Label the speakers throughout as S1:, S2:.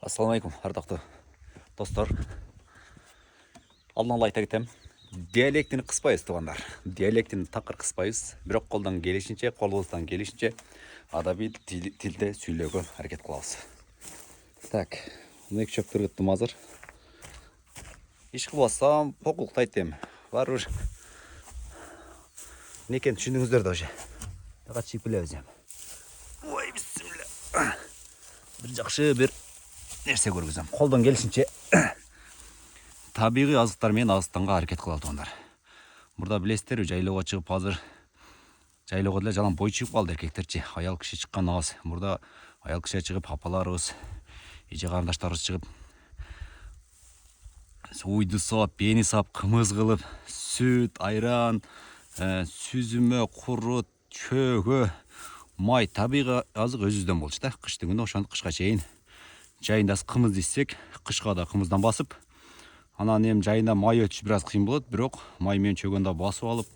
S1: Ассалаумалейкум, ардақты достар. Алдын ала айта кетем. Диалектini қыспайыз, туғандар. Диалектini тақыр қыспайыз. Бірақ қолдан келешінше, қолымыздан келешінше адаби тілде сөйлеуге әрекет қыламыз. Так, мына екі шөптер кеттім азыр. Еш қылбасам, поқылықты айтем. Бар уже. Не екен түсіндіңіздер де уже. Тағат шипіле өзем. Ой, бісміллә. Bir жақшы бір нәрсе көргізем. Қолдан келішінше табиғи азықтармен ағыстанға әрекет қылады ондар. Burada білесіздер, жайлауға шығып азыр жайлауға деле жалаң бой шығып қалды еркектерче. Аял кіші шыққан аз. Burada аял кіші шығып, апаларыбыз, еже қарындаштарыбыз шығып, уйды сап, бені сап, қымыз қылып, сүт, айран, сүзімі, құрыт, чөгі, май, табиғи азық өзізден болшы да. Қыштың күні ошаны қышқа шейін жайындасы қымыз десек, қышқа да қымыздан басып, анан эми жайында май өтүш бир аз кыйын болот, бирок май менен чөгөндө басып алып,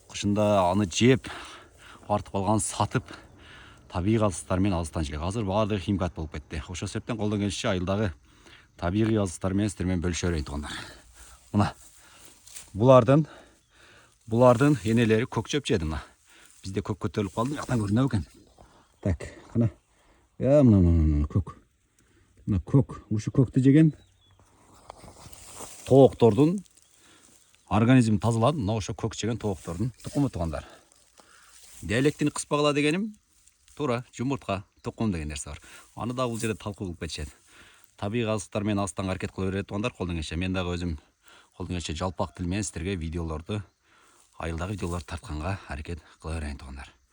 S1: кышында аны жеп, артып калганын сатып, табигый азыктар менен азыктан келет. Азыр баардыгы химикат болуп кетти. Ошол себептен колдон келишинче айылдагы табигый азыктар менен сиздер менен бөлүшө берейин туугандар. Мына булардын энелери көк чөп жеді мына. Бизде көк көтөрүлүп калды, жактан көрүнөт экен. Так, кана. Я мына көк. Мына көк, ушу көктү жеген тооктордун организм тазаланып, мына ошо көк жеген тооктордун тукуму туугандар. Диалектini кыспагыла дегеним туура жумуртка, тукум деген нерсе бар. Аны да бул жерде талкуу кылып кетишет. Табигый азыктар менен азыктанга аракет кыла берет туугандар, колдон келишинче. Мен дагы өзүм колдон келишинче жалпак тил менен сиздерге видеолорду, айылдагы видеолорду тартканга аракет кыла берейин туугандар.